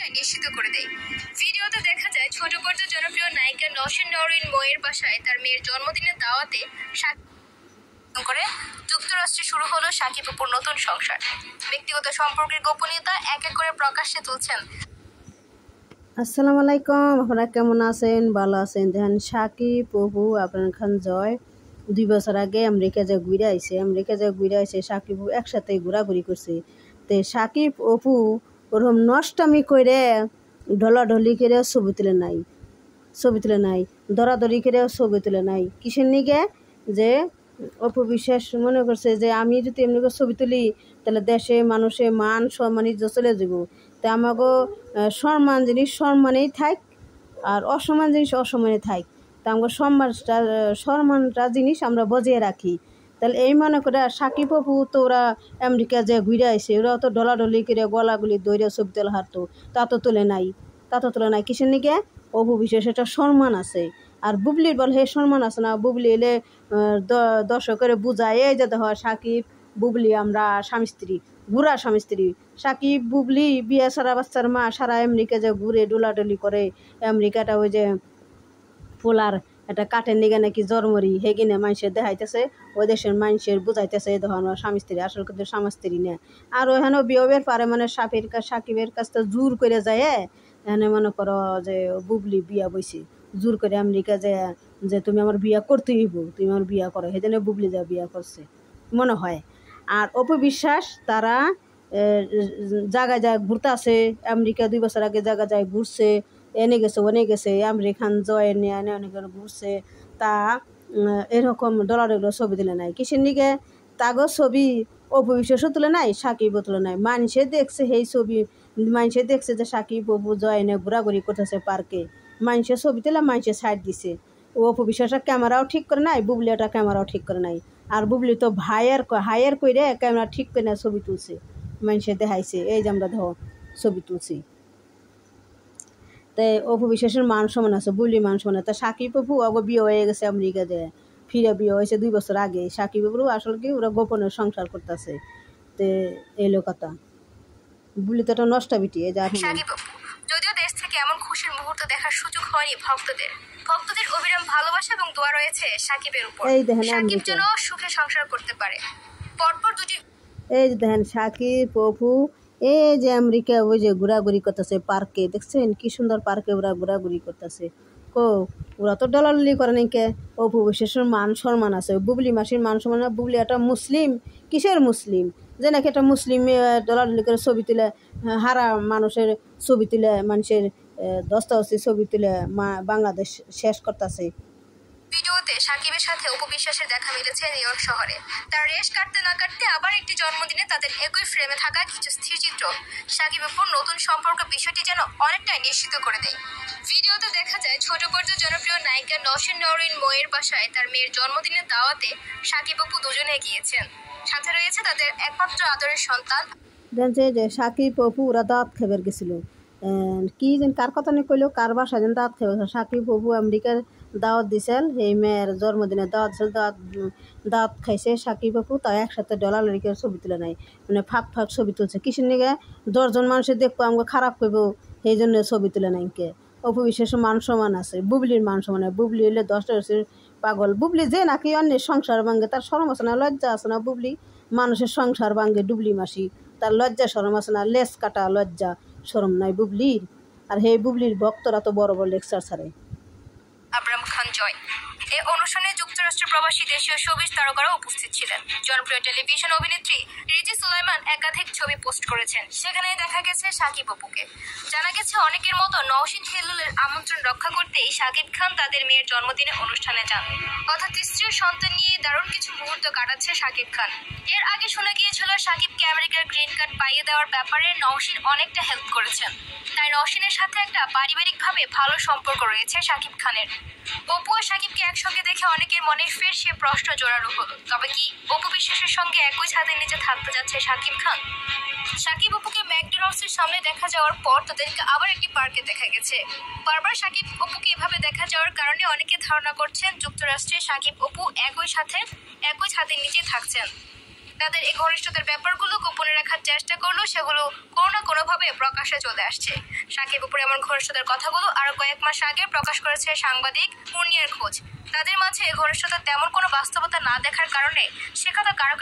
অনেকটাই নিশ্চিত করে দেয়। ভিডিওতে দেখা যায় ছোট পর্যায়ে জনপ্রিয় নায়িকা নওশিন নওরিন ময়ের বাসায় তার মেয়ের জন্মদিনের দাওয়াতে করে যুক্তরাষ্ট্রে শুরু হলো শাকিব অপুর নতুন সংসার। ব্যক্তিগত সম্পর্কের গোপনীয়তা এক এক করে প্রকাশ্যে তুলছেন। আসসালামু আলাইকুম, আপনারা কেমন আছেন? ভালো আছেন? দেখেন শাকিব অপু আপনার খান জয় 2 বছর আগে আমেরিকা যে ঘুরে আইছে শাকিব একসাথে ঘোরাঘুরি করছে। তো শাকিব অপু ওরকম নষ্টামি করে ঢলাঢলি করে ছবি তুলে নাই দরাদরি করে ছবি তুলে নাই। কিসের নিগে? যে অপু বিশ্বাস মনে করছে যে আমি যদি এমনি করে ছবি তুলি তাহলে দেশে মানুষে মান সম্মান ইজ্জত চলে যাব। তা আমাকে সম্মান জিনিস সম্মানেই থাক আর অসম্মান জিনিস অসম্মানে থাক। তা আমাকে সম্মানটা জিনিস আমরা বজিয়ে রাখি। তাহলে এই মনে করে শাকিব অপু তো ওরা আমেরিকা যে ঘুরে আইছে, ওরা তো ডলাডলি করে গলাগুলি দৌড়ে ছবি তোলা হারতো, তা তো তোলে নাই। কিসের নিগে? অপু বিশেষ একটা সম্মান আছে। আর বুবলির বল হে সম্মান আছে না? বুবলি এলে দর্শকের বুঝায় এই যে দেখো শাকিব বুবলি আমরা স্বামী স্ত্রী, ঘুরা স্বামী স্ত্রী। শাকিব বুবলি বিয়ে সারা বাচ্চার মা সারা আমেরিকা যে ঘুরে ডোলাডলি করে। আমেরিকাটা ওই যে পোলার একটা কাঠের নিগে নাকি জন্মরি হেগিনে মানুষের দেখাইতেছে, ওই দেশের মানুষের বুঝাইতেছে দেখো আমরা স্বামী স্ত্রী, আসল কিন্তু স্বামী স্ত্রী না। আর ওখানে বিয়ের পারে মানে সাকিবের কাছ থেকে জোর করে যায়। এখানে মনে করো যে বুবলি বিয়া বইছে জোর করে আমেরিকা যায় যে তুমি আমার বিয়া করতেই হইব, তুমি আমার বিয়া করো, সেজন্য বুবলি যা বিয়া করছে মনে হয়। আর অপু বিশ্বাস তারা জায়গায় ঘুরতে আছে আমেরিকা 2 বছর আগে জায়গায় ঘুরছে, এনে গেছে আমেরিকান জয় নিয়ে অনেক ঘুরছে। তা এরকম ডলারগুলো ছবি তুলে নাই। কিসের নিগে? তাগো ছবি অপু বিশ্বাসও তুলে নাই, শাকিবও তুলে নাই। মানুষে দেখছে সেই ছবি, মানুষে দেখছে যে শাকিব অপু জয় এনে ঘোরাঘুরি করতেছে পার্কে, মানুষের ছবি তুলে মানুষের সাইড দিছে। ও অপু বিশ্বাসটা ক্যামেরাও ঠিক করে নাই, বুবলিটা ক্যামেরাও ঠিক করে নাই। আর বুবলি তো হায়ার কইরে ক্যামেরা ঠিক করে না ছবি তুলছে, মানুষে দেখাইছে এই যে আমরা ধর ছবি তুলছি। তাই অপু বিশ্বাসের মান সমান আছে, বুবলি মান সমান। তা শাকিব অপু অগো বিয়ে হয়ে গেছে আমেরিকা যে ফিরে বিয়ে হয়েছে 2 বছর আগে। শাকিব অপুর আসলে কি ওরা গোপনে সংসার করতেছে। তে এলো কথা বুবলি তো একটা নষ্ট বিটি। এই যা শাকিব অপু যদিও দেশ থেকে এমন খুশির মুহূর্ত দেখার সুযোগ হয়নি ভক্তদের অবিরাম ভালোবাসা এবং দোয়া রয়েছে শাকিবের উপর। এই দেখেন শাকিব যেন সুখে সংসার করতে পারে। পরপর দুটি এই যে দেখেন শাকিব অপু এই যে আমেরিকা ওই যে ঘোরাঘুরি করতেছে পার্কে, দেখছেন কি সুন্দর পার্কে ওরা ঘোরাঘুরি করতেছে। ওরা তো ডলাডলি করে নাকি। অপু বিশ্বাসের মান সম্মান আছে, বুবলি মাসির মান সম্মান। বুবলি একটা মুসলিম, কিসের মুসলিম যে নাকি একটা মুসলিম ডলাডলি করে ছবি তুলে হারা মানুষের ছবি তুলে মানুষের দস্তাবেজি ছবি তুলে বাংলাদেশ শেষ করতেছে। ভিডিওতে শাকিবের সাথে অপু বিশ্বাসের দেখা মিলেছে নিউ ইয়র্ক শহরে। তার রেশ কাটতে না কাটতে আবার একটি জন্মদিনে তাদের একই ফ্রেমে থাকা কিছু স্থিরচিত্র শাকিব অপুর নতুন সম্পর্ক বিষয়টি যেন অনেকটাই নিশ্চিত করে দেয়। ভিডিওতে দেখা যায় ছোট পর্যায়ে জনপ্রিয় নায়িকা নওশিন নওরিন ময়ের বাসায় তার মেয়ের জন্মদিনের দাওয়াতে শাকিব অপু দুজনে গিয়েছেন। সাথে রয়েছে তাদের একমাত্র আদরের সন্তান। জানছে যে শাকিব অপু ওরা দাঁত খেবার গেছিল, কি যেন কার কথা নিয়ে কইলো কার বাসা যেন দাঁত খেবে। শাকিব অপু আমেরিকার দাওয়াত দিছিল, এই মেয়ের জন্মদিনে দাওয়াত দিছিল, দাঁত খাইছে শাকিব অপু। তাই একসাথে ডলাডলি করে ছবি তুলে নাই, মানে ফাঁক ছবি তুলছে। কিসের নিগে? 10 জন মানুষের দেখবো আমাকে খারাপ করবো, সেই জন্য ছবি তুলে নাই। কে অপু বিশেষ মান সমান আছে, বুবলির মান সমান। বুবলি হলে 10টা হচ্ছে পাগল। বুবলি যে নাকি অন্যের সংসার ভাঙ্গে, তার শরম আছে না, লজ্জা আছে না? বুবলি মানুষের সংসার ভাঙ্গে ডুবলি মাসি, তার লজ্জা শরম আছে না? লেস কাটা লজ্জা শরম নাই বুবলির। আর হে বুবলির ভক্তরা তো বড় বড় লেকচার ছাড়ে। আবরাম খান জয় এই অনুষ্ঠানে যুক্তরাষ্ট্র প্রবাসী দেশীয় শোবিজ তারকারা উপস্থিত ছিলেন। জনপ্রিয় টেলিভিশন অভিনেত্রী রিজি সুলাইমান একাধিক ছবি পোস্ট করেছেন, সেখানে দেখা গেছে শাকিব অপুকে। জানা গেছে অনেকের মতো নওশিন হেলুলের আমন্ত্রণ রক্ষা করতেই শাকিব খান তাদের মেয়ের জন্মদিনে অনুষ্ঠানে যান। অর্থাৎ স্ত্রীর সন্তান নিয়ে দারুণ কিছু মুহূর্ত কাটাচ্ছে শাকিব খান। এর আগে শোনা গিয়েছিল শাকিবকে আমেরিকার গ্রিন কার্ড পাইয়ে দেওয়ার ব্যাপারে নওশিন অনেকটা হেল্প করেছেন। তাই নওশিনের সাথে একটা পারিবারিকভাবে ভালো সম্পর্ক রয়েছে শাকিব খানের। অপু ও শাকিবকে একসঙ্গে দেখে অনেকের মনে ফের সে প্রশ্ন জোরালো হলো, তবে কি অপু বিশ্বাসের সঙ্গে একই ছাদের নিচে থাকতে যাচ্ছে শাকিব খান? শাকিব অপুকে ম্যাকডোনাল্ডসের সামনে দেখা যাওয়ার পর তাদেরকে আবার একটি পার্কে দেখা গেছে। বারবার শাকিব অপুকে এভাবে দেখা যাওয়ার কারণে অনেকে ধারণা করছেন যুক্তরাষ্ট্রে শাকিব অপু একই ছাদের নিচে থাকছেন। তাদের এই ঘনিষ্ঠতার ব্যাপারগুলো গোপনে রাখার চেষ্টা করলেও সেগুলো কোনো না কোনোভাবে প্রকাশ্যে চলে আসছে। সাকিব অপুর এমন ঘনিষ্ঠতার কথাগুলো আরো কয়েক মাস আগে প্রকাশ করেছে সাংবাদিক পূর্ণিয়ার খোঁজ। তাদের মাঝে ঘনিষ্ঠতার তেমন কোনো বাস্তবতা না দেখার কারণে সে কথা কারো